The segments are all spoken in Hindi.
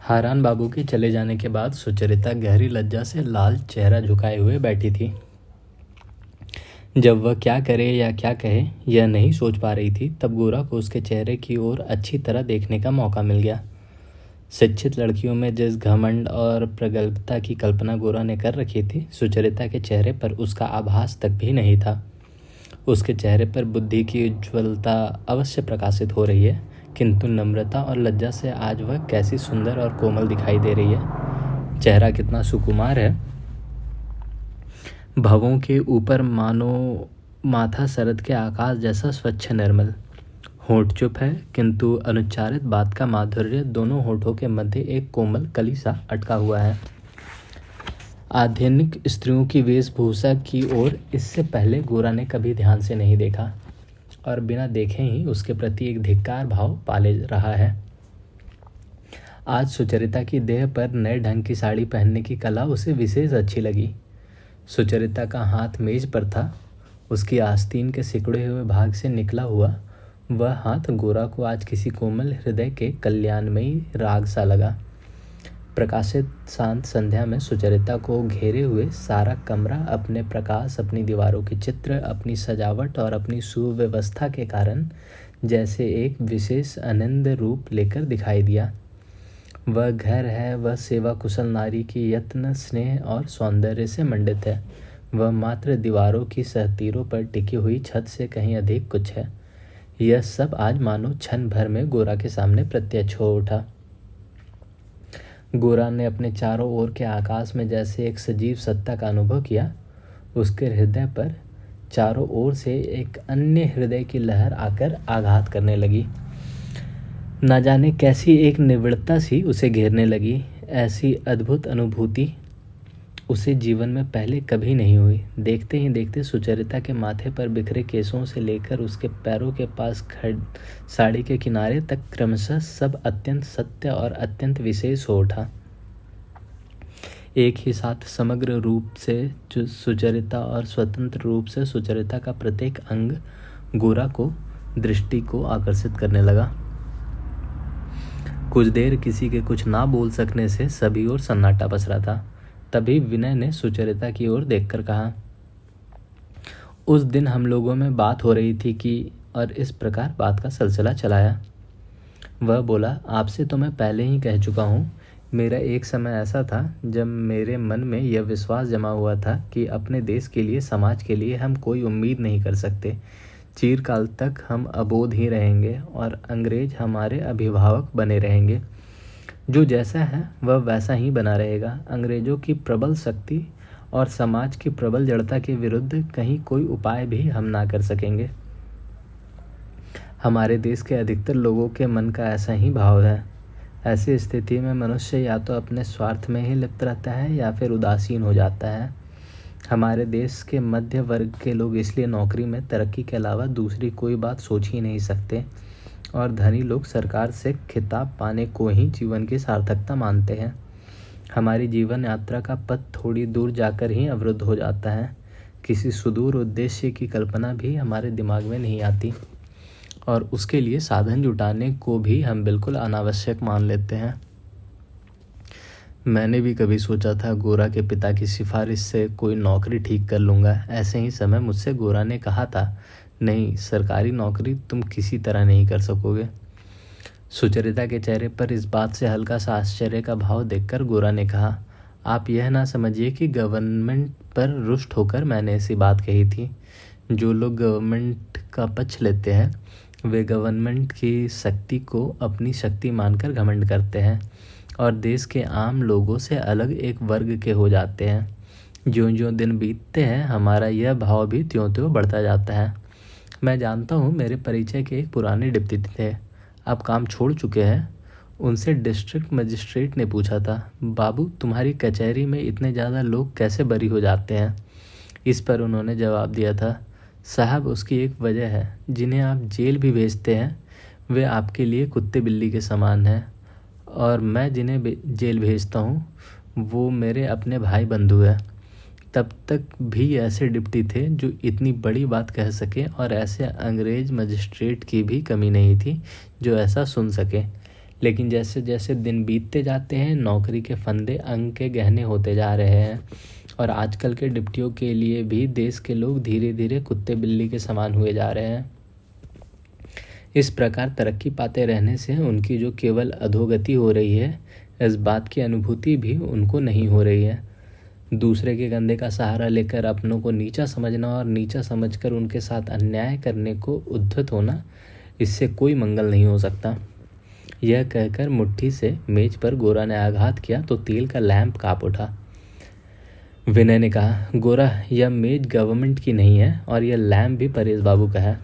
हारान बाबू के चले जाने के बाद सुचरिता गहरी लज्जा से लाल चेहरा झुकाए हुए बैठी थी। जब वह क्या करे या क्या कहे यह नहीं सोच पा रही थी, तब गोरा को उसके चेहरे की ओर अच्छी तरह देखने का मौका मिल गया। शिक्षित लड़कियों में जिस घमंड और प्रगल्भता की कल्पना गोरा ने कर रखी थी, सुचरिता के चेहरे पर उसका आभास तक भी नहीं था। उसके चेहरे पर बुद्धि की उज्ज्वलता अवश्य प्रकाशित हो रही है, किंतु नम्रता और लज्जा से आज वह कैसी सुंदर और कोमल दिखाई दे रही है। चेहरा कितना सुकुमार है। भवों के ऊपर मानो माथा शरद के आकाश जैसा स्वच्छ निर्मल। होंठ चुप है, किंतु अनुच्चारित बात का माधुर्य दोनों होठों के मध्य एक कोमल कली सा अटका हुआ है। आधुनिक स्त्रियों की वेशभूषा की ओर इससे पहले गोरा ने कभी ध्यान से नहीं देखा और बिना देखे ही उसके प्रति एक धिक्कार भाव पाले रहा है। आज सुचरिता की देह पर नए ढंग की साड़ी पहनने की कला उसे विशेष अच्छी लगी। सुचरिता का हाथ मेज पर था। उसकी आस्तीन के सिकुड़े हुए भाग से निकला हुआ वह हाथ गोरा को आज किसी कोमल हृदय के कल्याणमयी राग सा लगा। प्रकाशित शांत संध्या में सुचरिता को घेरे हुए सारा कमरा अपने प्रकाश, अपनी दीवारों के चित्र, अपनी सजावट और अपनी सुव्यवस्था के कारण जैसे एक विशेष आनंद रूप लेकर दिखाई दिया। वह घर है, वह सेवा कुशल नारी की यत्न, स्नेह और सौंदर्य से मंडित है। वह मात्र दीवारों की सहतीरों पर टिकी हुई छत से कहीं अधिक कुछ है। यह सब आज मानो क्षण भर में गोरा के सामने प्रत्यक्ष हो उठा। गोरा ने अपने चारों ओर के आकाश में जैसे एक सजीव सत्ता का अनुभव किया। उसके हृदय पर चारों ओर से एक अन्य हृदय की लहर आकर आघात करने लगी। न जाने कैसी एक निविड़ता सी उसे घेरने लगी। ऐसी अद्भुत अनुभूति उसे जीवन में पहले कभी नहीं हुई। देखते ही देखते सुचरिता के माथे पर बिखरे केसों से लेकर उसके पैरों के पास साड़ी के किनारे तक क्रमशः सब अत्यंत सत्य और अत्यंत विशेष हो उठा। एक ही साथ समग्र रूप से सुचरिता और स्वतंत्र रूप से सुचरिता का प्रत्येक अंग गोरा को दृष्टि को आकर्षित करने लगा। कुछ देर किसी के कुछ ना बोल सकने से सभी ओर सन्नाटा पसरा था। तभी विनय ने सुचरिता की ओर देखकर कहा, उस दिन हम लोगों में बात हो रही थी कि, और इस प्रकार बात का सिलसिला चलाया। वह बोला, आपसे तो मैं पहले ही कह चुका हूँ। मेरा एक समय ऐसा था जब मेरे मन में यह विश्वास जमा हुआ था कि अपने देश के लिए, समाज के लिए हम कोई उम्मीद नहीं कर सकते। चिरकाल तक हम अबोध ही रहेंगे और अंग्रेज हमारे अभिभावक बने रहेंगे। जो जैसा है वह वैसा ही बना रहेगा। अंग्रेजों की प्रबल शक्ति और समाज की प्रबल जड़ता के विरुद्ध कहीं कोई उपाय भी हम ना कर सकेंगे। हमारे देश के अधिकतर लोगों के मन का ऐसा ही भाव है। ऐसी स्थिति में मनुष्य या तो अपने स्वार्थ में ही लिप्त रहता है या फिर उदासीन हो जाता है। हमारे देश के मध्य वर्ग के लोग इसलिए नौकरी में तरक्की के अलावा दूसरी कोई बात सोच ही नहीं सकते, और धनी लोग सरकार से खिताब पाने को ही जीवन की सार्थकता मानते हैं। हमारी जीवन यात्रा का पथ थोड़ी दूर जाकर ही अवरुद्ध हो जाता है। किसी सुदूर उद्देश्य की कल्पना भी हमारे दिमाग में नहीं आती, और उसके लिए साधन जुटाने को भी हम बिल्कुल अनावश्यक मान लेते हैं। मैंने भी कभी सोचा था गोरा के पिता की सिफारिश से कोई नौकरी ठीक कर लूँगा। ऐसे ही समय मुझसे गोरा ने कहा था, नहीं, सरकारी नौकरी तुम किसी तरह नहीं कर सकोगे। सुचरिता के चेहरे पर इस बात से हल्का सा आश्चर्य का भाव देखकर गोरा ने कहा, आप यह ना समझिए कि गवर्नमेंट पर रुष्ट होकर मैंने ऐसी बात कही थी। जो लोग गवर्नमेंट का पक्ष लेते हैं वे गवर्नमेंट की शक्ति को अपनी शक्ति मानकर घमंड करते हैं और देश के आम लोगों से अलग एक वर्ग के हो जाते हैं। ज्यों ज्यों दिन बीतते हैं हमारा यह भाव भी त्यों त्यों बढ़ता जाता है। मैं जानता हूँ, मेरे परिचय के एक पुराने डिप्टी थे, अब काम छोड़ चुके हैं। उनसे डिस्ट्रिक्ट मजिस्ट्रेट ने पूछा था, बाबू तुम्हारी कचहरी में इतने ज़्यादा लोग कैसे बरी हो जाते हैं? इस पर उन्होंने जवाब दिया था, साहब उसकी एक वजह है। जिन्हें आप जेल भी भेजते हैं वे आपके लिए कुत्ते बिल्ली के समान हैं, और मैं जिन्हें जेल भेजता हूँ वो मेरे अपने भाई बंधु हैं। तब तक भी ऐसे डिप्टी थे जो इतनी बड़ी बात कह सके, और ऐसे अंग्रेज मजिस्ट्रेट की भी कमी नहीं थी जो ऐसा सुन सके। लेकिन जैसे जैसे दिन बीतते जाते हैं नौकरी के फंदे अंग के गहने होते जा रहे हैं और आजकल के डिप्टियों के लिए भी देश के लोग धीरे धीरे कुत्ते बिल्ली के समान हुए जा रहे हैं। इस प्रकार तरक्की पाते रहने से उनकी जो केवल अधोगति हो रही है, इस बात की अनुभूति भी उनको नहीं हो रही है। दूसरे के कंधे का सहारा लेकर अपनों को नीचा समझना और नीचा समझकर उनके साथ अन्याय करने को उद्धत होना, इससे कोई मंगल नहीं हो सकता। यह कहकर मुट्ठी से मेज पर गोरा ने आघात किया तो तेल का लैंप कांप उठा। विनय ने कहा, गोरा, यह मेज गवर्नमेंट की नहीं है और यह लैंप भी परेश बाबू का है।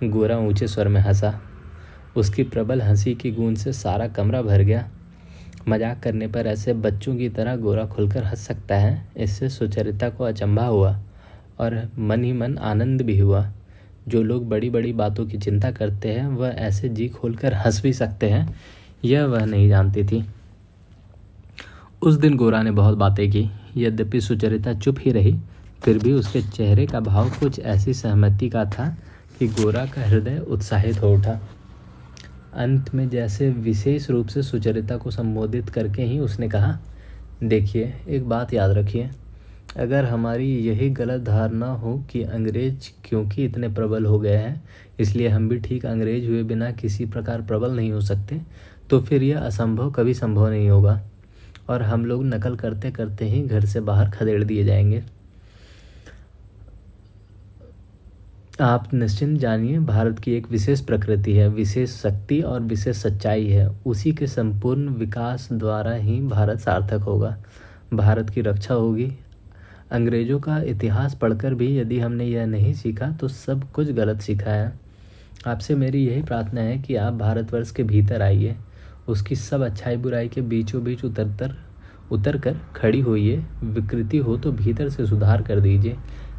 गोरा ऊंचे स्वर में हंसा। उसकी प्रबल हंसी की गूंज से सारा कमरा भर गया। मजाक करने पर ऐसे बच्चों की तरह गोरा खुलकर हंस सकता है, इससे सुचरिता को अचंभा हुआ और मन ही मन आनंद भी हुआ। जो लोग बड़ी बड़ी बातों की चिंता करते हैं वह ऐसे जी खोलकर हंस भी सकते हैं, यह वह नहीं जानती थी। उस दिन गोरा ने बहुत बातें की। यद्यपि सुचरिता चुप ही रही, फिर भी उसके चेहरे का भाव कुछ ऐसी सहमति का था कि गोरा का हृदय उत्साहित हो उठा। अंत में जैसे विशेष रूप से सुचरिता को संबोधित करके ही उसने कहा, देखिए, एक बात याद रखिए, अगर हमारी यही गलत धारणा हो कि अंग्रेज क्योंकि इतने प्रबल हो गए हैं इसलिए हम भी ठीक अंग्रेज हुए बिना किसी प्रकार प्रबल नहीं हो सकते, तो फिर यह असंभव कभी संभव नहीं होगा और हम लोग नकल करते करते ही घर से बाहर खदेड़ दिए जाएंगे। आप निश्चिंत जानिए, भारत की एक विशेष प्रकृति है, विशेष शक्ति और विशेष सच्चाई है। उसी के संपूर्ण विकास द्वारा ही भारत सार्थक होगा, भारत की रक्षा होगी। अंग्रेज़ों का इतिहास पढ़कर भी यदि हमने यह नहीं सीखा तो सब कुछ गलत सीखा है। आपसे मेरी यही प्रार्थना है कि आप भारतवर्ष के भीतर आइए, उसकी सब अच्छाई बुराई के बीचों बीच उतर कर खड़ी होइए। विकृति हो तो भीतर से सुधार कर दीजिए,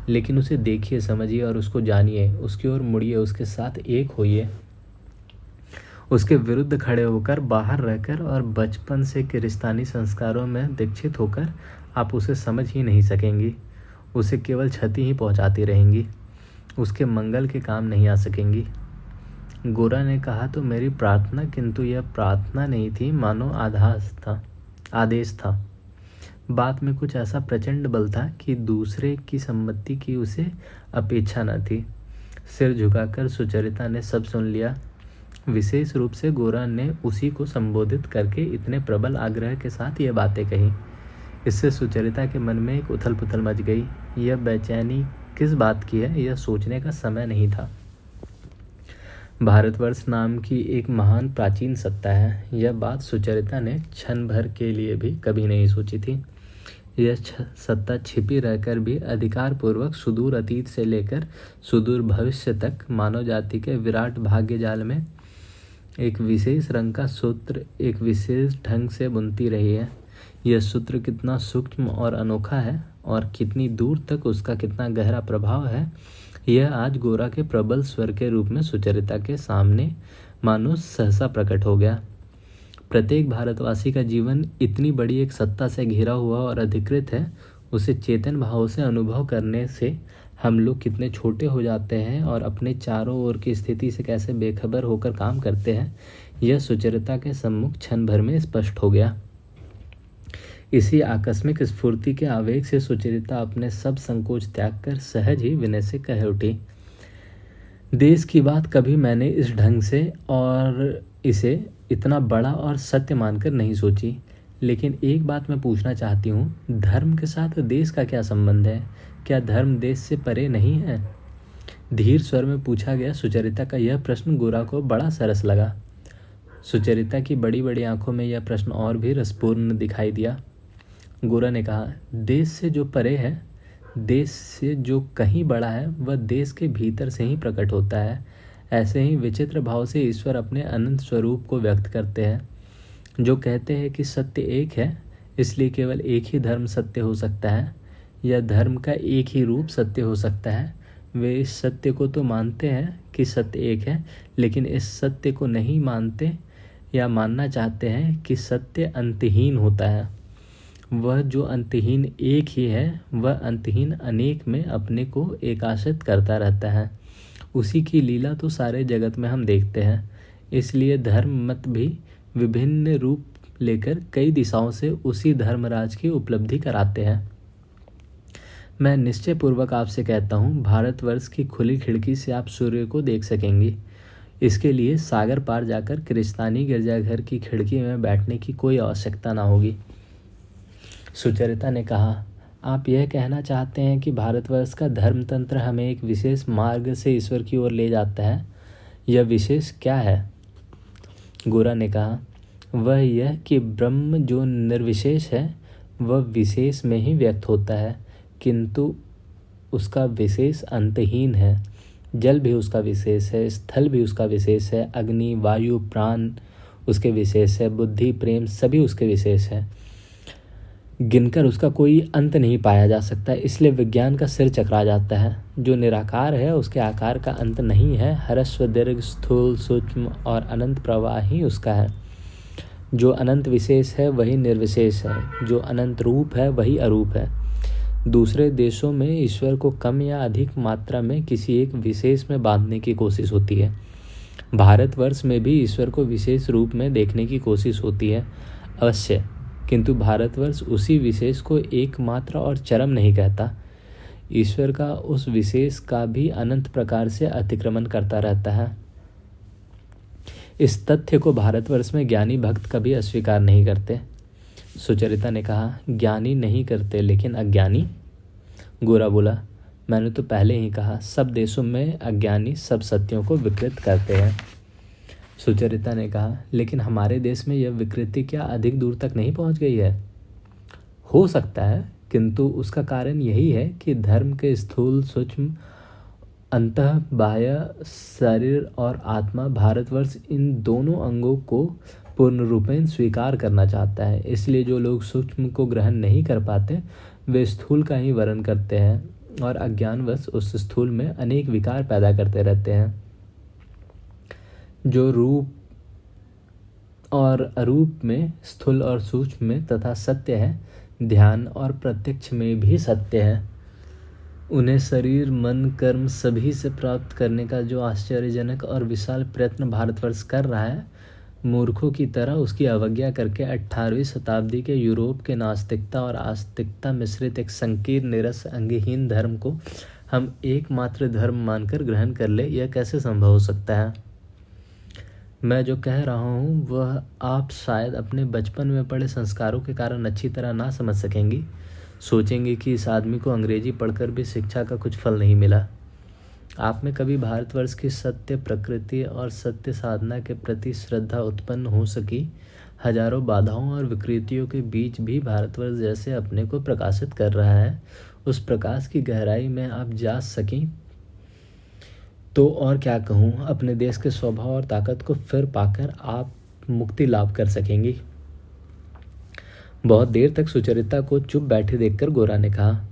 लेकिन उसे देखिए, समझिए और उसको जानिए, उसकी ओर मुड़िए, उसके साथ एक होइए। उसके विरुद्ध खड़े होकर, बाहर रहकर और बचपन से किरिस्तानी संस्कारों में दीक्षित होकर आप उसे समझ ही नहीं सकेंगी। उसे केवल क्षति ही पहुंचाती रहेंगी, उसके मंगल के काम नहीं आ सकेंगी। गोरा ने कहा, तो मेरी प्रार्थना, किंतु यह प्रार्थना नहीं थी, मानो आदेश था। बात में कुछ ऐसा प्रचंड बल था कि दूसरे की सम्मति की उसे अपेक्षा न थी। सिर झुकाकर सुचरिता ने सब सुन लिया। विशेष रूप से गोरा ने उसी को संबोधित करके इतने प्रबल आग्रह के साथ ये बातें कही। इससे सुचरिता के मन में एक उथल पुथल मच गई। यह बेचैनी किस बात की है, यह सोचने का समय नहीं था। भारतवर्ष नाम की एक महान प्राचीन सत्ता है, यह बात सुचरिता ने क्षण भर के लिए भी कभी नहीं सोची थी। यह सत्ता छिपी रहकर भी अधिकारपूर्वक सुदूर अतीत से लेकर सुदूर भविष्य तक मानव जाति के विराट भाग्य जाल में एक विशेष रंग का सूत्र एक विशेष ढंग से बुनती रही है। यह सूत्र कितना सूक्ष्म और अनोखा है और कितनी दूर तक उसका कितना गहरा प्रभाव है, यह आज गोरा के प्रबल स्वर के रूप में सुचरिता के सामने मानो सहसा प्रकट हो गया। प्रत्येक भारतवासी का जीवन इतनी बड़ी एक सत्ता से घिरा हुआ और अधिकृत है, उसे चेतन भाव से अनुभव करने से हम लोग कितने छोटे हो जाते हैं और अपने चारों ओर की स्थिति से कैसे बेखबर होकर काम करते हैं, यह सुचरिता के सम्मुख क्षण भर में स्पष्ट हो गया। इसी आकस्मिक स्फूर्ति के आवेग से सुचरिता अपने सब संकोच त्याग कर सहज ही विनय से कह उठी, देश की बात कभी मैंने इस ढंग से और इसे इतना बड़ा और सत्य मानकर नहीं सोची, लेकिन एक बात मैं पूछना चाहती हूँ, धर्म के साथ देश का क्या संबंध है? क्या धर्म देश से परे नहीं है? धीर स्वर में पूछा गया सुचरिता का यह प्रश्न गोरा को बड़ा सरस लगा। सुचरिता की बड़ी बड़ी आंखों में यह प्रश्न और भी रसपूर्ण दिखाई दिया। गोरा ने कहा, देश से जो परे है, देश से जो कहीं बड़ा है, वह देश के भीतर से ही प्रकट होता है। ऐसे ही विचित्र भाव से ईश्वर अपने अनंत स्वरूप को व्यक्त करते हैं। जो कहते हैं कि सत्य एक है, इसलिए केवल एक ही धर्म सत्य हो सकता है, या धर्म का एक ही रूप सत्य हो सकता है, वे इस सत्य को तो मानते हैं कि सत्य एक है, लेकिन इस सत्य को नहीं मानते या मानना चाहते हैं कि सत्य अंतहीन होता है। वह जो अंतहीन एक ही है, वह अंतहीन अनेक में अपने को एकाश्रित करता रहता है। उसी की लीला तो सारे जगत में हम देखते हैं। इसलिए धर्म मत भी विभिन्न रूप लेकर कई दिशाओं से उसी धर्मराज की उपलब्धि कराते हैं। मैं निश्चय पूर्वक आपसे कहता हूँ, भारतवर्ष की खुली खिड़की से आप सूर्य को देख सकेंगी। इसके लिए सागर पार जाकर क्रिस्तानी गिरजाघर की खिड़की में बैठने की कोई आवश्यकता ना होगी। सुचरिता ने कहा, आप यह कहना चाहते हैं कि भारतवर्ष का धर्मतंत्र हमें एक विशेष मार्ग से ईश्वर की ओर ले जाता है। यह विशेष क्या है? गोरा ने कहा, वह यह कि ब्रह्म जो निर्विशेष है वह विशेष में ही व्यक्त होता है, किंतु उसका विशेष अंतहीन है। जल भी उसका विशेष है, स्थल भी उसका विशेष है, अग्नि, वायु, प्राण उसके विशेष है, बुद्धि, प्रेम सभी उसके विशेष है। गिनकर उसका कोई अंत नहीं पाया जा सकता, इसलिए विज्ञान का सिर चकरा जाता है। जो निराकार है उसके आकार का अंत नहीं है। ह्रस्व, दीर्घ, स्थूल, सूक्ष्म और अनंत प्रवाह ही उसका है। जो अनंत विशेष है वही निर्विशेष है, जो अनंत रूप है वही अरूप है। दूसरे देशों में ईश्वर को कम या अधिक मात्रा में किसी एक विशेष में बांधने की कोशिश होती है। भारतवर्ष में भी ईश्वर को विशेष रूप में देखने की कोशिश होती है अवश्य, किंतु भारतवर्ष उसी विशेष को एकमात्र और चरम नहीं कहता। ईश्वर का उस विशेष का भी अनंत प्रकार से अतिक्रमण करता रहता है। इस तथ्य को भारतवर्ष में ज्ञानी भक्त कभी अस्वीकार नहीं करते। सुचरिता ने कहा, ज्ञानी नहीं करते लेकिन अज्ञानी? गोरा बोला, मैंने तो पहले ही कहा, सब देशों में अज्ञानी सब सत्यों को विकृत करते हैं। सुचरिता ने कहा, लेकिन हमारे देश में यह विकृति क्या अधिक दूर तक नहीं पहुंच गई है? हो सकता है, किंतु उसका कारण यही है कि धर्म के स्थूल, सूक्ष्म, अंतः, बाह्य, शरीर और आत्मा, भारतवर्ष इन दोनों अंगों को पूर्ण रूपेण स्वीकार करना चाहता है। इसलिए जो लोग सूक्ष्म को ग्रहण नहीं कर पाते वे स्थूल का ही वर्ण करते हैं और अज्ञानवश उस स्थूल में अनेक विकार पैदा करते रहते हैं। जो रूप और अरूप में, स्थूल और सूक्ष्म में तथा सत्य है, ध्यान और प्रत्यक्ष में भी सत्य है। उन्हें शरीर, मन, कर्म सभी से प्राप्त करने का जो आश्चर्यजनक और विशाल प्रयत्न भारतवर्ष कर रहा है, मूर्खों की तरह उसकी अवज्ञा करके 18वीं शताब्दी के यूरोप के नास्तिकता और आस्तिकता मिश्रित एक संकीर्ण, निरस, अंगहीन धर्म को हम एकमात्र धर्म मानकर ग्रहण कर ले, यह कैसे संभव हो सकता है? मैं जो कह रहा हूँ वह आप शायद अपने बचपन में पढ़े संस्कारों के कारण अच्छी तरह ना समझ सकेंगी। सोचेंगे कि इस आदमी को अंग्रेजी पढ़कर भी शिक्षा का कुछ फल नहीं मिला। आप में कभी भारतवर्ष की सत्य प्रकृति और सत्य साधना के प्रति श्रद्धा उत्पन्न हो सकी? हजारों बाधाओं और विकृतियों के बीच भी भारतवर्ष जैसे अपने को प्रकाशित कर रहा है, उस प्रकाश की गहराई में आप जा सकें तो और क्या कहूँ, अपने देश के स्वभाव और ताकत को फिर पाकर आप मुक्ति लाभ कर सकेंगी। बहुत देर तक सुचरिता को चुप बैठे देखकर गोरा ने कहा,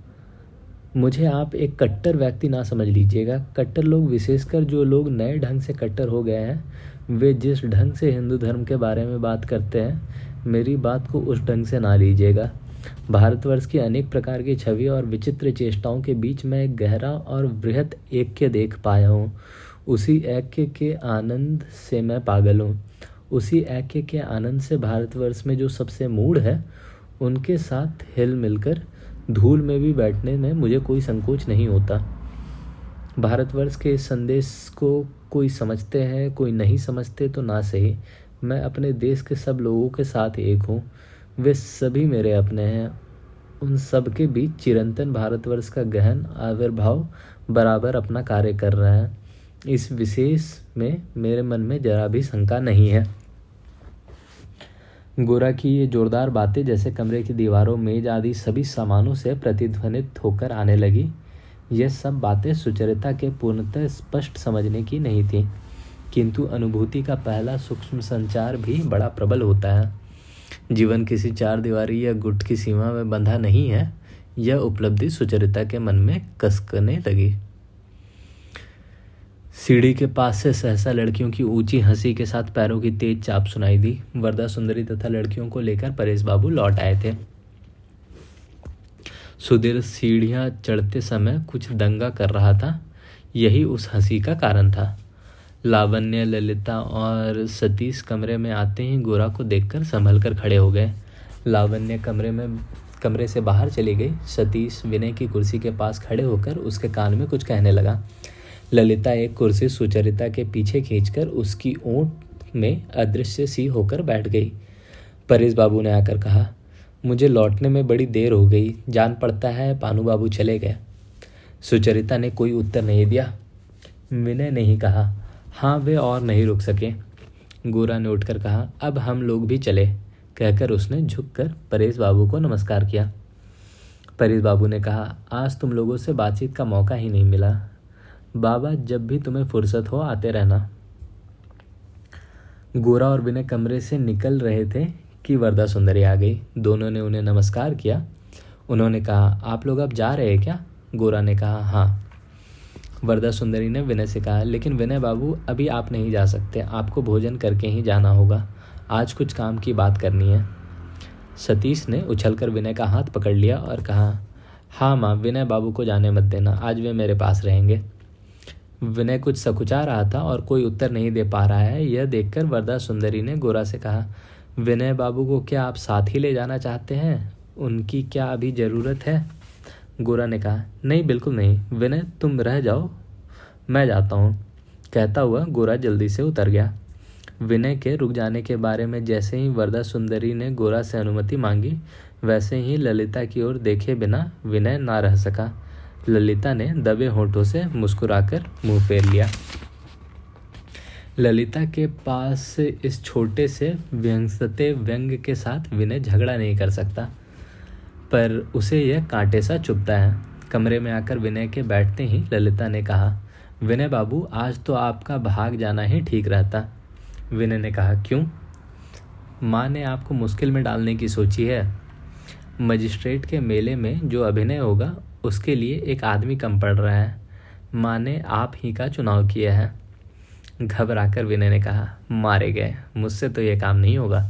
मुझे आप एक कट्टर व्यक्ति ना समझ लीजिएगा। कट्टर लोग, विशेषकर जो लोग नए ढंग से कट्टर हो गए हैं, वे जिस ढंग से हिंदू धर्म के बारे में बात करते हैं, मेरी बात को उस ढंग से ना लीजिएगा। भारतवर्ष की अनेक प्रकार की छवि और विचित्र चेष्टाओं के बीच में एक गहरा और बृहत ऐक्य देख पाया हूँ। उसी ऐक्य के आनंद से मैं पागल हूँ। उसी ऐक्य के आनंद से भारतवर्ष में जो सबसे मूढ़ है, उनके साथ हिल मिलकर धूल में भी बैठने में मुझे कोई संकोच नहीं होता। भारतवर्ष के इस संदेश को कोई समझते हैं, कोई नहीं समझते तो ना सही, मैं अपने देश के सब लोगों के साथ एक हूँ। वे सभी मेरे अपने हैं। उन सब के बीच चिरंतन भारतवर्ष का गहन आविर्भाव बराबर अपना कार्य कर रहा है। इस विशेष में मेरे मन में जरा भी शंका नहीं है। गोरा की ये जोरदार बातें जैसे कमरे की दीवारों, मेज आदि सभी सामानों से प्रतिध्वनित होकर आने लगी। यह सब बातें सुचरिता के पूर्णतः स्पष्ट समझने की नहीं थी, किंतु अनुभूति का पहला सूक्ष्म संचार भी बड़ा प्रबल होता है। जीवन किसी चार दीवारी या गुट की सीमा में बंधा नहीं है, यह उपलब्धि सुचरिता के मन में कसकने लगी। सीढ़ी के पास से सहसा लड़कियों की ऊंची हंसी के साथ पैरों की तेज चाप सुनाई दी। वरदा सुंदरी तथा लड़कियों को लेकर परेश बाबू लौट आए थे। सुधीर सीढ़ियां चढ़ते समय कुछ दंगा कर रहा था, यही उस हंसी का कारण था। लावण्य, ललिता और सतीश कमरे में आते ही गोरा को देखकर संभल कर खड़े हो गए। लावण्य कमरे से बाहर चली गई। सतीश विनय की कुर्सी के पास खड़े होकर उसके कान में कुछ कहने लगा। ललिता एक कुर्सी सुचरिता के पीछे खींचकर उसकी ओट में अदृश्य सी होकर बैठ गई। परेश बाबू ने आकर कहा, मुझे लौटने में बड़ी देर हो गई, जान पड़ता है पानू बाबू चले गए। सुचरिता ने कोई उत्तर नहीं दिया। विनय ने ही कहा, हाँ वे और नहीं रुक सके। गोरा ने उठकर कहा, अब हम लोग भी चले। कहकर उसने झुककर परेश बाबू को नमस्कार किया। परेश बाबू ने कहा, आज तुम लोगों से बातचीत का मौका ही नहीं मिला। बाबा जब भी तुम्हें फुर्सत हो आते रहना। गोरा और विनय कमरे से निकल रहे थे कि वरदा सुंदरी आ गई। दोनों ने उन्हें नमस्कार किया। उन्होंने कहा, आप लोग अब जा रहे हैं क्या? गोरा ने कहा, हाँ। वरदा सुंदरी ने विनय से कहा, लेकिन विनय बाबू अभी आप नहीं जा सकते, आपको भोजन करके ही जाना होगा, आज कुछ काम की बात करनी है। सतीश ने उछलकर विनय का हाथ पकड़ लिया और कहा, हाँ माँ, विनय बाबू को जाने मत देना, आज वे मेरे पास रहेंगे। विनय कुछ सकुचा रहा था और कोई उत्तर नहीं दे पा रहा है। यह देखकर वरदा सुंदरी ने गोरा से कहा, विनय बाबू को क्या आप साथ ही ले जाना चाहते हैं? उनकी क्या अभी ज़रूरत है? गोरा ने कहा, नहीं बिल्कुल नहीं, विनय तुम रह जाओ, मैं जाता हूँ। कहता हुआ गोरा जल्दी से उतर गया। विनय के रुक जाने के बारे में जैसे ही वरदा सुंदरी ने गोरा से अनुमति मांगी, वैसे ही ललिता की ओर देखे बिना विनय ना रह सका। ललिता ने दबे होठों से मुस्कुराकर मुंह फेर लिया। ललिता के पास इस छोटे से व्यंग्यते व्यंग के साथ विनय झगड़ा नहीं कर सकता, पर उसे यह कांटे सा चुभता है। कमरे में आकर विनय के बैठते ही ललिता ने कहा, विनय बाबू आज तो आपका भाग जाना ही ठीक रहता। विनय ने कहा, क्यों? माँ ने आपको मुश्किल में डालने की सोची है। मजिस्ट्रेट के मेले में जो अभिनय होगा उसके लिए एक आदमी कम पड़ रहा है। माँ ने आप ही का चुनाव किया है। घबराकर विनय ने कहा, मारे गए, मुझसे तो यह काम नहीं होगा।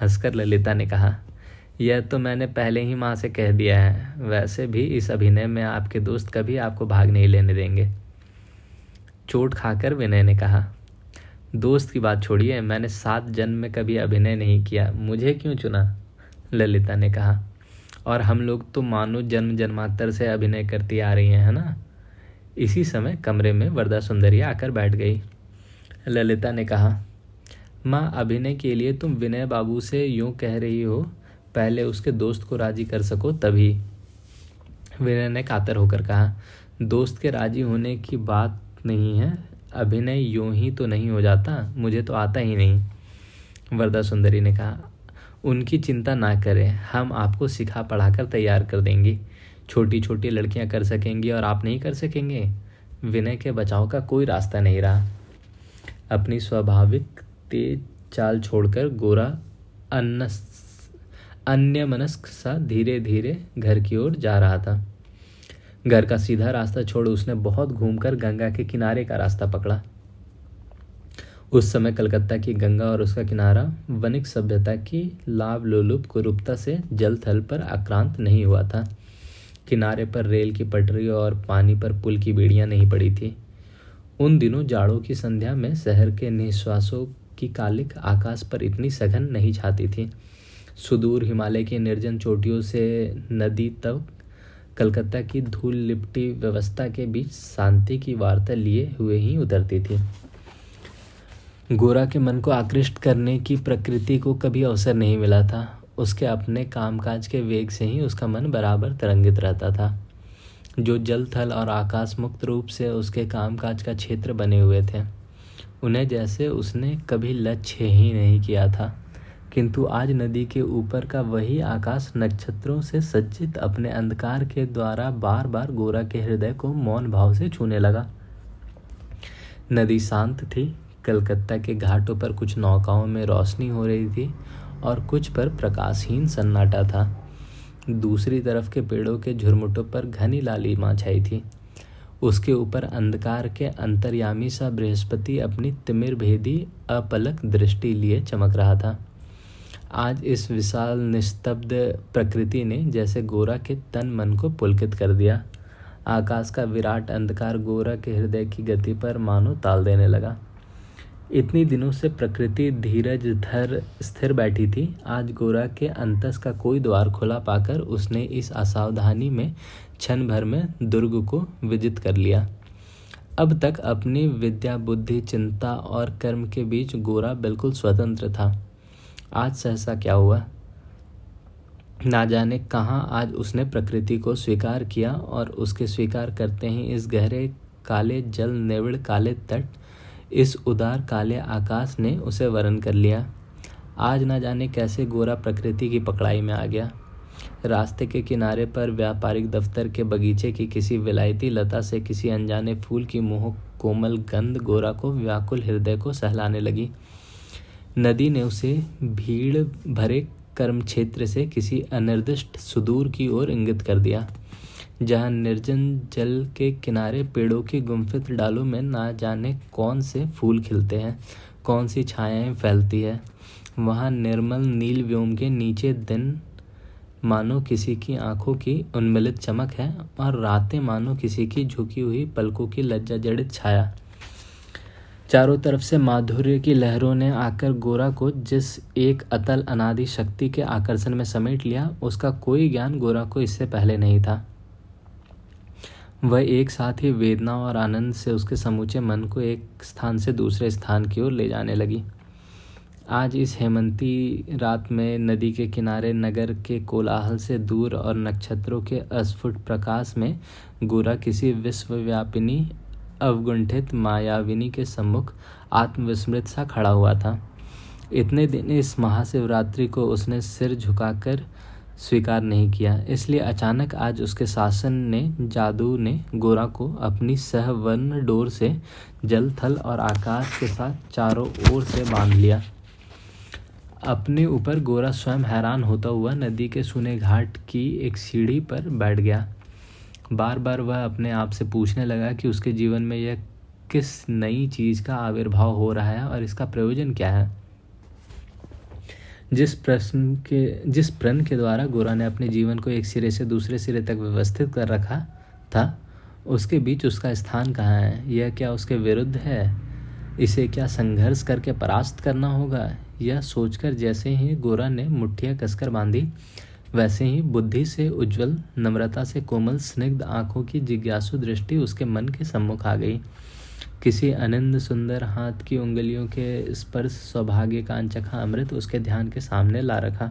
हंसकर ललिता ने कहा, यह तो मैंने पहले ही माँ से कह दिया है। वैसे भी इस अभिनय में आपके दोस्त कभी आपको भाग नहीं लेने देंगे। चोट खाकर विनय ने कहा, दोस्त की बात छोड़िए, मैंने 7 जन्म में कभी अभिनय नहीं किया, मुझे क्यों चुना? ललिता ने कहा, और हम लोग तो मानो जन्म जन्मांतर से अभिनय करती आ रही हैं, है ना? इसी समय कमरे में वरदा सुंदरी आकर बैठ गई। ललिता ने कहा, माँ, अभिनय के लिए तुम विनय बाबू से यूँ कह रही हो, पहले उसके दोस्त को राजी कर सको तभी। विनय ने कातर होकर कहा, दोस्त के राजी होने की बात नहीं है, अभिनय यूँ ही तो नहीं हो जाता, मुझे तो आता ही नहीं। वरदा सुंदरी ने कहा, उनकी चिंता ना करें, हम आपको सिखा पढ़ाकर तैयार कर देंगे। छोटी छोटी लड़कियां कर सकेंगी और आप नहीं कर सकेंगे। विनय के बचाव का कोई रास्ता नहीं रहा। अपनी स्वाभाविक तेज चाल छोड़कर गोरा अन्यमनस्क सा धीरे धीरे घर की ओर जा रहा था। घर का सीधा रास्ता छोड़ उसने बहुत घूमकर गंगा के किनारे का रास्ता पकड़ा। उस समय कलकत्ता की गंगा और उसका किनारा वणिक सभ्यता की लाभ लोलुप कुरूपता से जल थल पर आक्रांत नहीं हुआ था। किनारे पर रेल की पटरी और पानी पर पुल की बेड़ियां नहीं पड़ी थी। उन दिनों जाड़ों की संध्या में शहर के निश्वासों की कालिक आकाश पर इतनी सघन नहीं छाती थी। सुदूर हिमालय की निर्जन चोटियों से नदी तक कलकत्ता की धूल लिपटी व्यवस्था के बीच शांति की वार्ता लिए हुए ही उतरती थी। गोरा के मन को आकृष्ट करने की प्रकृति को कभी अवसर नहीं मिला था। उसके अपने कामकाज के वेग से ही उसका मन बराबर तरंगित रहता था। जो जल थल और आकाश मुक्त रूप से उसके कामकाज का क्षेत्र बने हुए थे, उन्हें जैसे उसने कभी लक्ष्य ही नहीं किया था। किंतु आज नदी के ऊपर का वही आकाश नक्षत्रों से सज्जित अपने अंधकार के द्वारा बार बार गोरा के हृदय को मौन भाव से छूने लगा। नदी शांत थी। कलकत्ता के घाटों पर कुछ नौकाओं में रोशनी हो रही थी और कुछ पर प्रकाशहीन सन्नाटा था। दूसरी तरफ के पेड़ों के झुरमुटों पर घनी लालिमा छाई थी। उसके ऊपर अंधकार के अंतर्यामी सा बृहस्पति अपनी तिमिर भेदी अपलक दृष्टि लिए चमक रहा था। आज इस विशाल निस्तब्ध प्रकृति ने जैसे गोरा के तन मन को पुलकित कर दिया। आकाश का विराट अंधकार गोरा के हृदय की गति पर मानो ताल देने लगा। इतनी दिनों से प्रकृति धीरज धर स्थिर बैठी थी। आज गोरा के अंतस का कोई द्वार खुला पाकर उसने इस असावधानी में क्षण भर में दुर्ग को विजित कर लिया। अब तक अपनी विद्या बुद्धि चिंता और कर्म के बीच गोरा बिल्कुल स्वतंत्र था। आज सहसा क्या हुआ, ना जाने कहाँ आज उसने प्रकृति को स्वीकार किया और उसके स्वीकार करते ही इस गहरे काले जल निविड़ काले तट, इस उदार काले आकाश ने उसे वरण कर लिया। आज ना जाने कैसे गोरा प्रकृति की पकड़ाई में आ गया। रास्ते के किनारे पर व्यापारिक दफ्तर के बगीचे की किसी विलायती लता से किसी अनजाने फूल की मोह कोमल गंध गोरा को व्याकुल हृदय को सहलाने लगी। नदी ने उसे भीड़ भरे कर्म क्षेत्र से किसी अनिर्दिष्ट सुदूर की ओर इंगित कर दिया, जहाँ निर्जन जल के किनारे पेड़ों की गुम्फित डालों में ना जाने कौन से फूल खिलते हैं, कौन सी छायाएं फैलती है। वहाँ निर्मल नील व्योम के नीचे दिन मानो किसी की आंखों की उन्मिलित चमक है और रातें मानो किसी की झुकी हुई पलकों की लज्जा जड़ित छाया। चारों तरफ से माधुर्य की लहरों ने आकर गोरा को जिस एक अतल अनादि शक्ति के आकर्षण में समेट लिया, उसका कोई ज्ञान गोरा को इससे पहले नहीं था। वह एक साथ ही वेदना और आनंद से उसके समूचे मन को एक स्थान से दूसरे स्थान की ओर ले जाने लगी। आज इस हेमंती रात में नदी के किनारे नगर के कोलाहल से दूर और नक्षत्रों के अस्फुट प्रकाश में गोरा किसी विश्वव्यापिनी अवगुंठित मायाविनी के सम्मुख आत्मविस्मृत सा खड़ा हुआ था। इतने दिन इस महाशिवरात्रि को उसने सिर झुकाकर स्वीकार नहीं किया, इसलिए अचानक आज उसके शासन ने जादू ने गोरा को अपनी सहवर्ण डोर से जल थल और आकाश के साथ चारों ओर से बांध लिया। अपने ऊपर गोरा स्वयं हैरान होता हुआ नदी के सूने घाट की एक सीढ़ी पर बैठ गया। बार बार वह अपने आप से पूछने लगा कि उसके जीवन में यह किस नई चीज़ का आविर्भाव हो रहा है और इसका प्रयोजन क्या है। जिस प्रण के द्वारा गोरा ने अपने जीवन को एक सिरे से दूसरे सिरे तक व्यवस्थित कर रखा था, उसके बीच उसका स्थान कहाँ है? यह क्या उसके विरुद्ध है? इसे क्या संघर्ष करके परास्त करना होगा? यह सोचकर जैसे ही गोरा ने मुट्ठियाँ कसकर बांधी, वैसे ही बुद्धि से उज्ज्वल, नम्रता से कोमल, स्निग्ध आंखों की जिज्ञासु दृष्टि उसके मन के सम्मुख आ गई। किसी अनिंद सुंदर हाथ की उंगलियों के स्पर्श सौभाग्य का अनचखा अमृत उसके ध्यान के सामने ला रखा।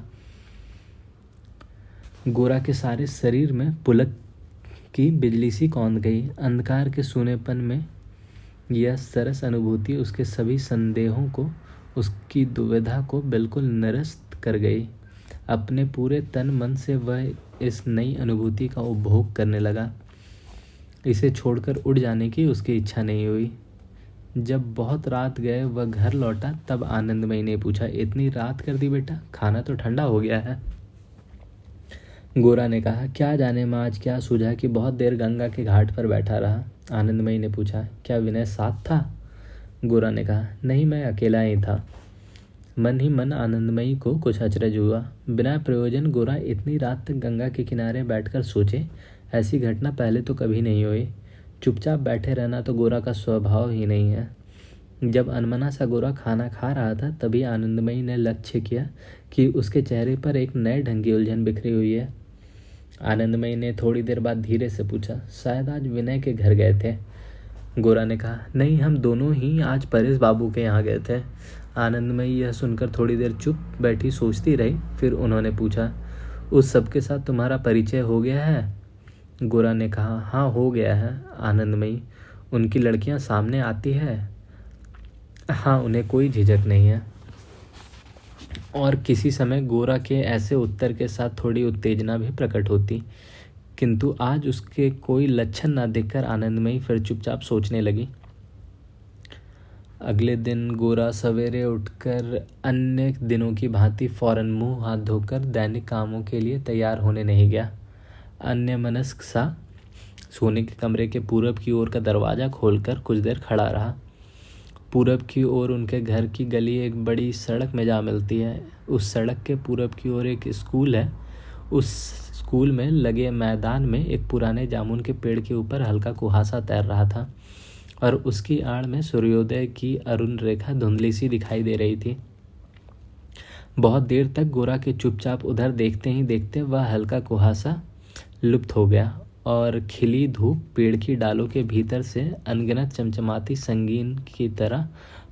गोरा के सारे शरीर में पुलक की बिजली सी कौंध गई। अंधकार के सूनेपन में यह सरस अनुभूति उसके सभी संदेहों को, उसकी दुविधा को बिल्कुल निरस्त कर गई। अपने पूरे तन मन से वह इस नई अनुभूति का उपभोग करने लगा। इसे छोड़कर उड़ जाने की उसकी इच्छा नहीं हुई। जब बहुत रात गए वह घर लौटा, तब आनंदमयी ने पूछा, इतनी रात कर दी बेटा, खाना तो ठंडा हो गया है। गोरा ने कहा, क्या जाने माँ आज क्या सूझा कि बहुत देर गंगा के घाट पर बैठा रहा। आनंदमयी ने पूछा, क्या विनय साथ था? गोरा ने कहा, नहीं, मैं अकेला ही था। मन ही मन आनंदमयी को कुछ अचरज हुआ। बिना प्रयोजन गोरा इतनी रात तक गंगा के किनारे बैठकर सोचे, ऐसी घटना पहले तो कभी नहीं हुई। चुपचाप बैठे रहना तो गोरा का स्वभाव ही नहीं है। जब अनमना सा गोरा खाना खा रहा था, तभी आनंदमयी ने लक्ष्य किया कि उसके चेहरे पर एक नए ढंग की उलझन बिखरी हुई है। आनंदमयी ने थोड़ी देर बाद धीरे से पूछा, शायद आज विनय के घर गए थे। गोरा ने कहा, नहीं, हम दोनों ही आज परेश बाबू के यहाँ गए थे। आनंदमयी यह सुनकर थोड़ी देर चुप बैठी सोचती रही। फिर उन्होंने पूछा, उस सबके साथ तुम्हारा परिचय हो गया है? गोरा ने कहा, हाँ, हो गया है। आनंदमयी, उनकी लड़कियां सामने आती है? हाँ, उन्हें कोई झिझक नहीं है। और किसी समय गोरा के ऐसे उत्तर के साथ थोड़ी उत्तेजना भी प्रकट होती, किंतु आज उसके कोई लक्षण न देखकर आनंदमयी फिर चुपचाप सोचने लगी। अगले दिन गोरा सवेरे उठकर अन्य दिनों की भांति फौरन मुंह हाथ धोकर दैनिक कामों के लिए तैयार होने नहीं गया। अन्य मनस्क सा सोने के कमरे के पूरब की ओर का दरवाज़ा खोलकर कुछ देर खड़ा रहा। पूरब की ओर उनके घर की गली एक बड़ी सड़क में जा मिलती है। उस सड़क के पूरब की ओर एक स्कूल है। उस स्कूल में लगे मैदान में एक पुराने जामुन के पेड़ के ऊपर हल्का कुहासा तैर रहा था। और उसकी आड़ में सूर्योदय की अरुण रेखा धुंधली सी दिखाई दे रही थी। बहुत देर तक गोरा के चुपचाप उधर देखते ही देखते वह हल्का कुहासा लुप्त हो गया और खिली धूप पेड़ की डालों के भीतर से अनगिनत चमचमाती संगीन की तरह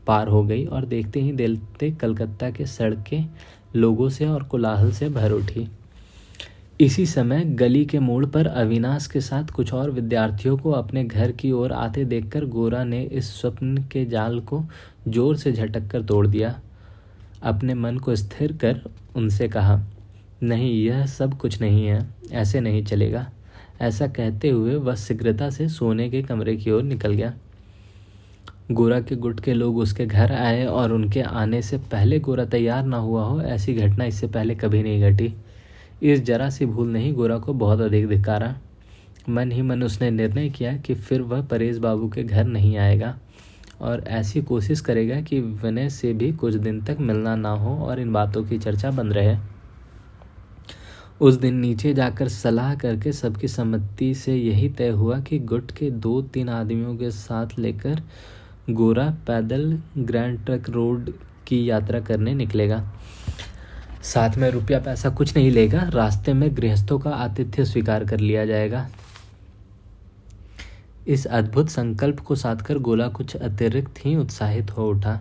पार हो गई और देखते ही देखते कलकत्ता के सड़कें लोगों से और कोलाहल से भर उठी। इसी समय गली के मोड़ पर अविनाश के साथ कुछ और विद्यार्थियों को अपने घर की ओर आते देखकर गोरा ने इस स्वप्न के जाल को जोर से झटक कर तोड़ दिया। अपने मन को स्थिर कर उनसे कहा, नहीं, यह सब कुछ नहीं है, ऐसे नहीं चलेगा। ऐसा कहते हुए वह शीघ्रता से सोने के कमरे की ओर निकल गया। गोरा के गुट के लोग उसके घर आए और उनके आने से पहले गोरा तैयार ना हुआ हो, ऐसी घटना इससे पहले कभी नहीं घटी। इस जरा सी भूल ने ही गोरा को बहुत अधिक धिक्कारा। मन ही मन उसने निर्णय किया कि फिर वह परेश बाबू के घर नहीं आएगा और ऐसी कोशिश करेगा कि विनय से भी कुछ दिन तक मिलना ना हो और इन बातों की चर्चा बंद रहे। उस दिन नीचे जाकर सलाह करके सबकी सम्मति से यही तय हुआ कि गुट के 2-3 आदमियों के साथ लेकर गोरा पैदल ग्रैंड ट्रक रोड की यात्रा करने निकलेगा। साथ में रुपया पैसा कुछ नहीं लेगा। रास्ते में गृहस्थों का आतिथ्य स्वीकार कर लिया जाएगा। इस अद्भुत संकल्प को साध कर गोला कुछ अतिरिक्त ही उत्साहित हो उठा।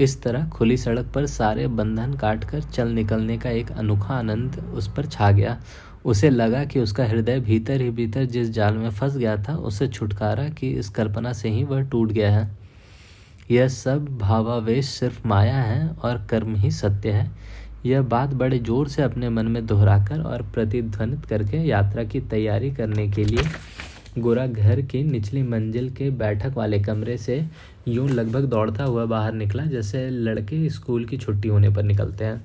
इस तरह खुली सड़क पर सारे बंधन काटकर चल निकलने का एक अनोखा आनंद उस पर छा गया। उसे लगा कि उसका हृदय भीतर ही भीतर जिस जाल में फंस गया था, उससे छुटकारा की इस कल्पना से ही वह टूट गया है। यह सब भावावेश सिर्फ माया है और कर्म ही सत्य है। यह बात बड़े जोर से अपने मन में दोहराकर और प्रतिध्वनित करके यात्रा की तैयारी करने के लिए गोरा घर की निचली मंजिल के बैठक वाले कमरे से यूं लगभग दौड़ता हुआ बाहर निकला जैसे लड़के स्कूल की छुट्टी होने पर निकलते हैं।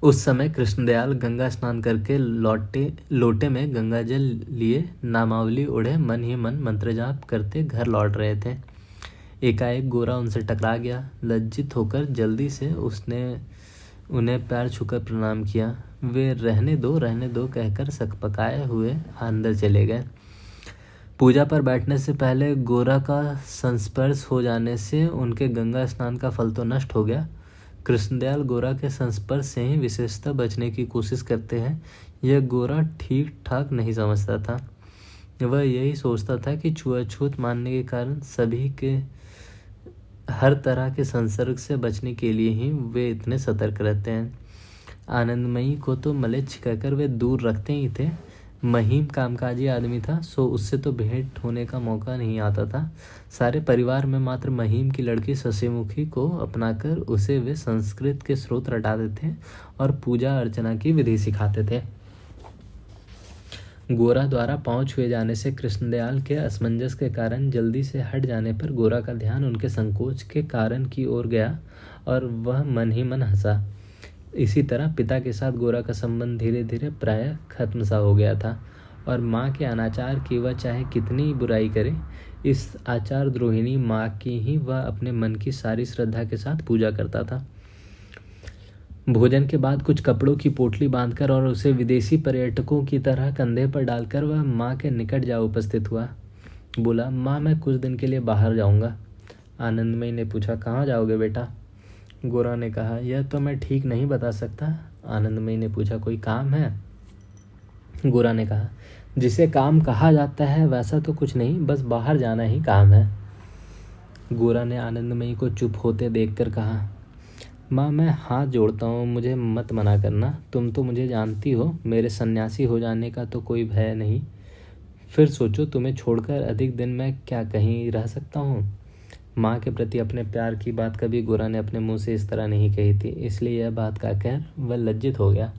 उस समय कृष्णदयाल गंगा स्नान करके लोटे में गंगा जल लिए नामावली उड़े मन ही मन मंत्र जाप करते घर लौट रहे थे। एकाएक गोरा उनसे टकरा गया। लज्जित होकर जल्दी से उसने उन्हें पैर छूकर प्रणाम किया। वे रहने दो कहकर सकपकाए हुए अंदर चले गए। पूजा पर बैठने से पहले गोरा का संस्पर्श हो जाने से उनके गंगा स्नान का फल तो नष्ट हो गया। कृष्णदयाल गोरा के संस्पर्श से ही विशेषतः बचने की कोशिश करते हैं, यह गोरा ठीक ठाक नहीं समझता था। वह यही सोचता था कि छुआछूत मानने के कारण सभी के हर तरह के संसर्ग से बचने के लिए ही वे इतने सतर्क रहते हैं। आनंदमयी को तो मलेच्छ कहकर वे दूर रखते ही थे। महीम कामकाजी आदमी था, सो उससे तो भेंट होने का मौका नहीं आता था। सारे परिवार में मात्र महीम की लड़की शशिमुखी को अपनाकर उसे वे संस्कृत के स्रोत रटाते थे और पूजा अर्चना की विधि सिखाते थे। गोरा द्वारा पांव छुए जाने से कृष्णदयाल के असमंजस के कारण जल्दी से हट जाने पर गोरा का ध्यान उनके संकोच के कारण की ओर गया और वह मन ही मन हंसा। इसी तरह पिता के साथ गोरा का संबंध धीरे धीरे प्रायः खत्म सा हो गया था और माँ के अनाचार की वह चाहे कितनी बुराई करे, इस आचार द्रोहिणी माँ की ही वह अपने मन की सारी श्रद्धा के साथ पूजा करता था। भोजन के बाद कुछ कपड़ों की पोटली बांधकर और उसे विदेशी पर्यटकों की तरह कंधे पर डालकर वह माँ के निकट जा उपस्थित हुआ। बोला, माँ, मैं कुछ दिन के लिए बाहर जाऊँगा। आनंदमयी ने पूछा, कहाँ जाओगे बेटा? गोरा ने कहा, यह तो मैं ठीक नहीं बता सकता। आनंदमयी ने पूछा, कोई काम है? गोरा ने कहा, जिसे काम कहा जाता है वैसा तो कुछ नहीं, बस बाहर जाना ही काम है। गोरा ने आनंदमयी को चुप होते देखकर कहा, माँ, मैं हाथ जोड़ता हूँ, मुझे मत मना करना। तुम तो मुझे जानती हो, मेरे सन्यासी हो जाने का तो कोई भय नहीं। फिर सोचो, तुम्हें छोड़कर अधिक दिन मैं क्या कहीं रह सकता हूँ? माँ के प्रति अपने प्यार की बात कभी गोरा ने अपने मुंह से इस तरह नहीं कही थी, इसलिए यह बात कहकर वह लज्जित हो गया।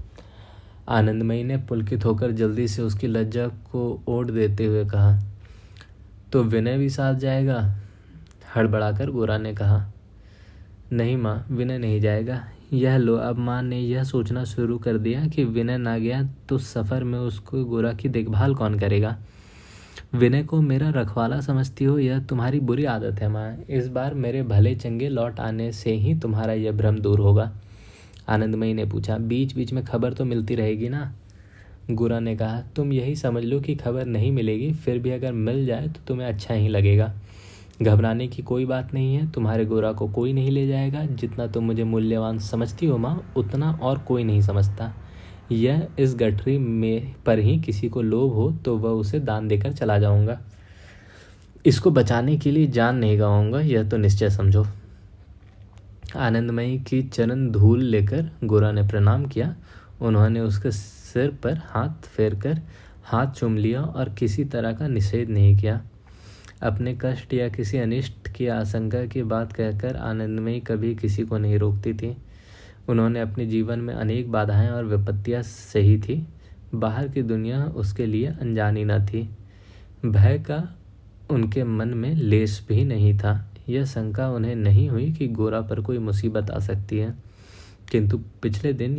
आनंदमयी ने पुलकित होकर जल्दी से उसकी लज्जा को ओढ़ देते हुए कहा, तो विनय भी साथ जाएगा? हड़बड़ाकर गोरा ने कहा, नहीं माँ, विनय नहीं जाएगा। यह लो, अब माँ ने यह सोचना शुरू कर दिया कि विनय ना गया तो सफ़र में उसको गोरा की देखभाल कौन करेगा। विनय को मेरा रखवाला समझती हो, यह तुम्हारी बुरी आदत है माँ। इस बार मेरे भले चंगे लौट आने से ही तुम्हारा यह भ्रम दूर होगा। आनंदमयी ने पूछा, बीच बीच में खबर तो मिलती रहेगी ना? गोरा ने कहा, तुम यही समझ लो कि खबर नहीं मिलेगी, फिर भी अगर मिल जाए तो तुम्हें अच्छा ही लगेगा। घबराने की कोई बात नहीं है, तुम्हारे गोरा को कोई नहीं ले जाएगा। जितना तुम मुझे मूल्यवान समझती हो माँ, उतना और कोई नहीं समझता। यह इस गठरी में पर ही किसी को लोभ हो तो वह उसे दान देकर चला जाऊंगा। इसको बचाने के लिए जान नहीं गवाऊंगा, यह तो निश्चय समझो। आनंदमयी की चरण धूल लेकर गोरा ने प्रणाम किया। उन्होंने उसके सिर पर हाथ फेरकर हाथ चूम लिया और किसी तरह का निषेध नहीं किया। अपने कष्ट या किसी अनिष्ट की आशंका की बात कहकर आनंदमयी कभी किसी को नहीं रोकती थी। उन्होंने अपने जीवन में अनेक बाधाएं और विपत्तियां सही थी। बाहर की दुनिया उसके लिए अनजानी न थी। भय का उनके मन में लेश भी नहीं था। यह शंका उन्हें नहीं हुई कि गोरा पर कोई मुसीबत आ सकती है, किंतु पिछले दिन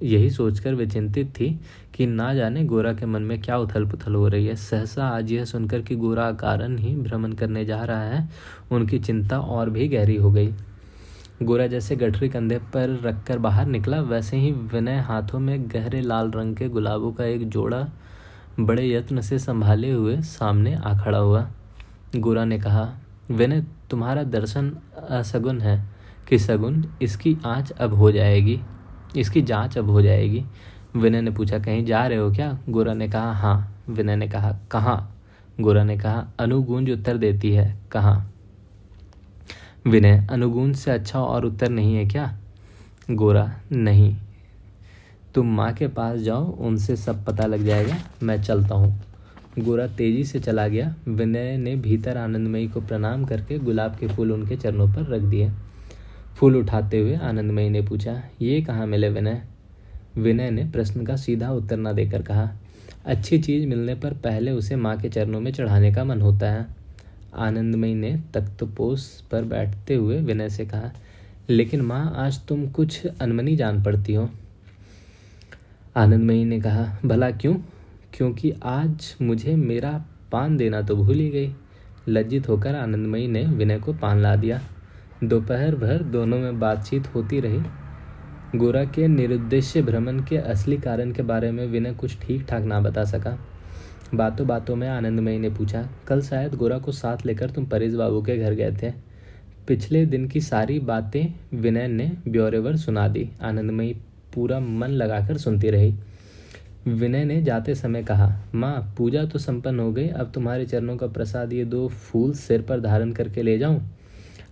यही सोचकर वे चिंतित थी कि ना जाने गोरा के मन में क्या उथल पुथल हो रही है। सहसा आज यह सुनकर कि गोरा कारण ही भ्रमण करने जा रहा है, उनकी चिंता और भी गहरी हो गई। गोरा जैसे गठरी कंधे पर रखकर बाहर निकला, वैसे ही विनय हाथों में गहरे लाल रंग के गुलाबों का एक जोड़ा बड़े यत्न से संभाले हुए सामने आ खड़ा हुआ। गोरा ने कहा, विनय, तुम्हारा दर्शन असगुन है कि सगुन, इसकी जांच अब हो जाएगी। विनय ने पूछा, कहीं जा रहे हो क्या? गोरा ने कहा, हाँ। विनय ने कहा, कहाँ? गोरा ने कहा, अनुगूंज उत्तर देती है, कहाँ? विनय, अनुगूंज से अच्छा और उत्तर नहीं है क्या? गोरा, नहीं। तुम माँ के पास जाओ, उनसे सब पता लग जाएगा, मैं चलता हूँ। गोरा तेजी से चला गया। विनय ने भीतर आनंदमयी को प्रणाम करके गुलाब के फूल उनके चरणों पर रख दिए। फूल उठाते हुए आनंदमयी ने पूछा, ये कहाँ मिले विनय? विनय ने प्रश्न का सीधा उत्तर न देकर कहा, अच्छी चीज़ मिलने पर पहले उसे माँ के चरणों में चढ़ाने का मन होता है। आनंदमयी ने तख्तपोश पर बैठते हुए विनय से कहा, लेकिन माँ, आज तुम कुछ अनमनी जान पड़ती हो। आनंदमयी ने कहा, भला क्यों? क्योंकि आज मुझे मेरा पान देना तो भूल ही गई। लज्जित होकर आनंदमयी ने विनय को पान ला दिया। दोपहर भर दोनों में बातचीत होती रही। गोरा के निरुद्देश्य भ्रमण के असली कारण के बारे में विनय कुछ ठीक ठाक ना बता सका। बातों बातों में आनंदमयी ने पूछा, कल शायद गोरा को साथ लेकर तुम परेश बाबू के घर गए थे। पिछले दिन की सारी बातें विनय ने ब्यौरेवर सुना दी। आनंदमयी पूरा मन लगाकर सुनती रही। विनय ने जाते समय कहा, माँ, पूजा तो संपन्न हो गई, अब तुम्हारे चरणों का प्रसाद ये 2 फूल सिर पर धारण करके ले जाऊं?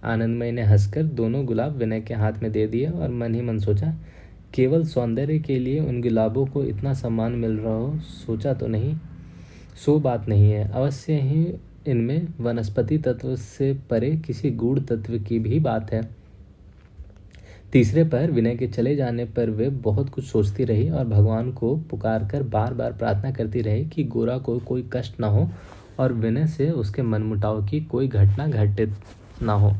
आनंदमयी ने हंसकर दोनों गुलाब विनय के हाथ में दे दिए और मन ही मन सोचा, केवल सौंदर्य के लिए उन गुलाबों को इतना सम्मान मिल रहा हो, सोचा तो नहीं। सो बात नहीं है, अवश्य ही इनमें वनस्पति तत्व से परे किसी गूढ़ तत्व की भी बात है। तीसरे पर विनय के चले जाने पर वे बहुत कुछ सोचती रही और भगवान को पुकार कर बार बार प्रार्थना करती रही कि गोरा को कोई कष्ट न हो और विनय से उसके मनमुटाव की कोई घटना घटित न हो।